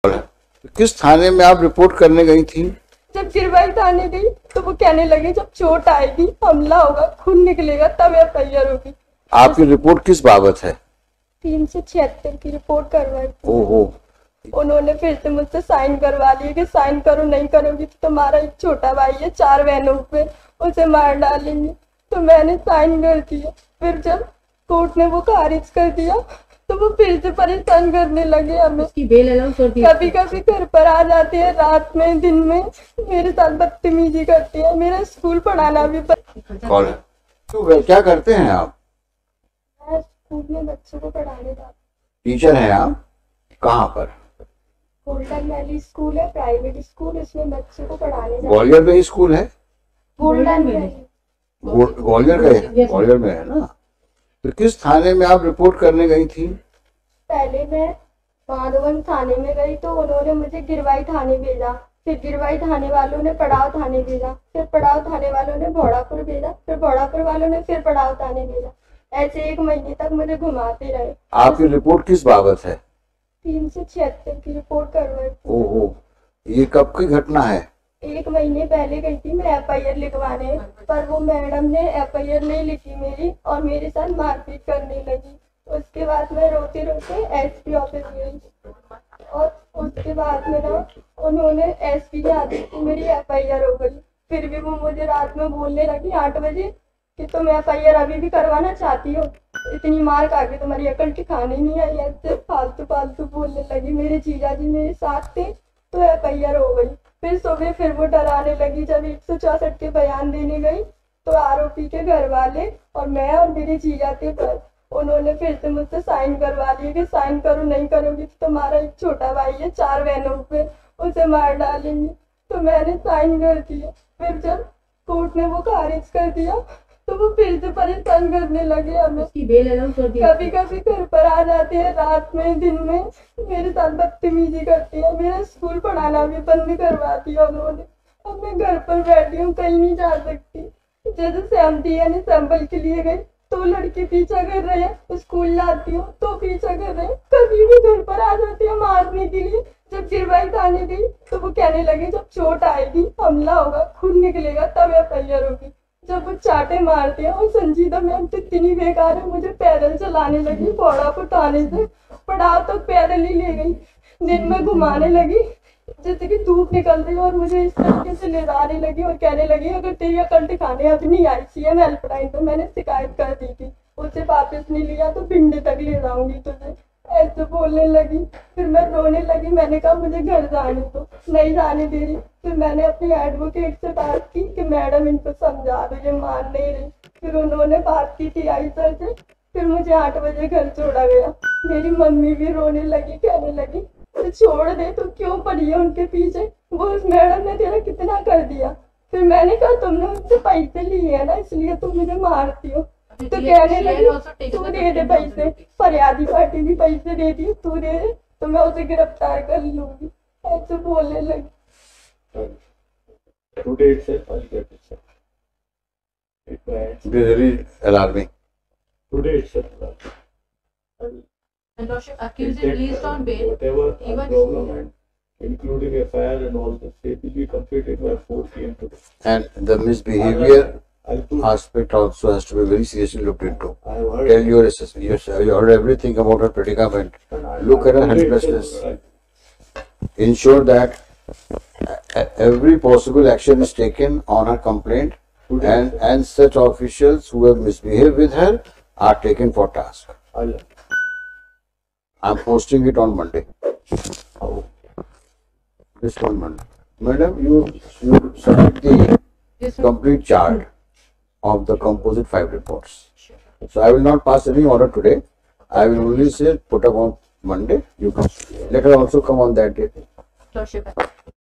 किस थाने में आप रिपोर्ट करने गई थी? जब गिरवाई थाने गई तो वो कहने लगे जब चोट आएगी, हमला होगा, खून निकलेगा तब एफआईआर होगी। आपकी रिपोर्ट किस बाबत है? 376 की रिपोर्ट करवाई। ओहो। उन्होंने फिर से मुझसे साइन करवा लिए कि साइन करो, नहीं करोगी तो तुम्हारा एक छोटा भाई है 4 बहनों पे, उसे मार डालेंगे। तो मैंने साइन कर दिया। फिर जब कोर्ट ने वो खारिज कर दिया तो वो फिर से परेशान करने लगे हमें। बेल अलाउ कर दी। कभी कभी घर पर आ जाते हैं रात में, दिन में मेरे साथ बदतमीजी करती है। मेरा स्कूल पढ़ाना भी कौन है? तो क्या करते हैं आप? मैं स्कूल में बच्चों को पढ़ाने जाती। टीचर हैं आप? कहाँ पर? गोल्डन वैली स्कूल है, प्राइवेट स्कूल, इसमें बच्चों को पढ़ाने जाती। ग्वालियर में ही स्कूल है? गोल्डन वैली ग्वालियर का है? ग्वालियर में है ना। तो किस थाने में आप रिपोर्ट करने गई थी? पहले मैं माधवन थाने में गई तो उन्होंने मुझे गिरवाई थाने भेजा। फिर गिरवाई थाने वालों ने पड़ाव थाने भेजा। फिर पड़ाव थाने वालों ने भोड़ापुर भेजा। फिर भोड़ापुर वालों ने फिर पड़ाव थाने भेजा। ऐसे 1 महीने तक मुझे घुमाते रहे। आपकी रिपोर्ट किस बाबत है? 376 की रिपोर्ट करवाई। ओहो, ये कब की घटना है? 1 महीने पहले गई थी मैं एफआईआर लिखवाने, पर वो मैडम ने एफआईआर नहीं लिखी मेरी और मेरे साथ मारपीट करने लगी। उसके बाद मैं रोते रोते एसपी ऑफिस गई और उसके बाद में ना उन्होंने एसपी के आदेश से मेरी एफआईआर हो गई। फिर भी वो मुझे रात में बोलने लगी 8 बजे कि तुम एफआईआर अभी भी करवाना चाहती हो, इतनी मार खा के तुम्हारी अकल ठिकाने नहीं आई। ऐसे फालतू फालतू बोलने लगी। मेरे जीजा जी मेरे साथ थे तो एफआईआर हो गई। फिर सुबह फिर वो डराने लगी। जब 164 के बयान देने गई तो आरोपी के घर वाले और मैं और मेरे जीजा थे पर उन्होंने फिर से मुझसे साइन करवा लिए कि साइन करो, नहीं करोगी तो तुम्हारा एक छोटा भाई है 4 बहनों पे, उसे मार डालेंगे। तो मैंने साइन कर दिया। फिर जब कोर्ट ने वो खारिज कर दिया तो वो फिर से परेशान करने लगे हमें। बेल अलाउ कर दी। कभी कभी घर पर आ जाते हैं रात में, दिन में मेरे साथ बदतमीजी करती है। मेरा स्कूल पढ़ाना भी बंद करवा दिया उन्होंने। अब मैं घर पर बैठी हूँ, कहीं नहीं जा सकती। जैसे सहमति यानी सैंपल के लिए गई तो लड़के पीछा कर रहे हैं, स्कूल जाती हूँ तो पीछा कर रहे हैं। कभी भी घर पर आ जाते हैं मारने के लिए। जब गिरवाई थाने गई तो वो कहने लगे जब चोट आएगी, हमला होगा, खून निकलेगा तब एफआईआर होगी। जब वो चाटे मारते हैं और संजीदा मैम तो इतनी बेकार है, मुझे पैदल चलाने लगी। भोड़ापुर थाने से पड़ाव तक पैदल ही ले गई। दिन में घुमाने लगी जैसे कि धूप निकल रही और मुझे इस तरीके से ले जाने लगी और कहने लगी अगर तेरी अकल ठिकाने अब नहीं आई सीएम हेल्पलाइन तो मैंने शिकायत कर दी थी, उसे वापस नहीं लिया तो भिंडे तक ले जाऊंगी तुझे, ऐसे बोलने लगी। फिर मैं रोने लगी। मैंने कहा मुझे घर जाने दो, नहीं जाने दे रही। फिर मैंने अपनी एडवोकेट से बात की कि मैडम इनको समझा दो, ये मान नहीं रही। फिर उन्होंने बात की टीआई सर से। फिर मुझे 8 बजे घर छोड़ा गया। मेरी मम्मी भी रोने लगी, कहने लगी तो छोड़ दे, तो क्यों पड़ी है उनके पीछे, वो उस मैडम ने तेरा कितना कर दिया। फिर मैंने कहा तुमने उनसे पैसे लिए है ना इसलिए तुम मुझे मारती हो। तो कहने लगी तू दे दे पैसे, फरियादी पार्टी भी पैसे दे दी, तू दे दे तो मैं उसे गिरफ्तार कर लूंगी, ऐसे बोलने लगी। Today itself, I'll get it, sir. It is very alarming. Today itself, And Lordship accused is released on bail. whatever Even government, including FIR and all this, it will be completed by 4 p.m. today. And the misbehavior I'll prove. aspect also has to be very seriously looked into. I have heard. Tell your assessment. You heard everything about her predicament. and I- Look at her today helplessness. itself, Ensure that every possible action is taken on her complaint, Today and such officials who have misbehaved with her are taken for task. I'll. I'm posting it on Monday. How? This on Monday. Madam, you submit the complete chart of the composite 5 reports. So I will not pass any order today. I will only say put up on Monday. You come. Let her also come on that day. Lordship.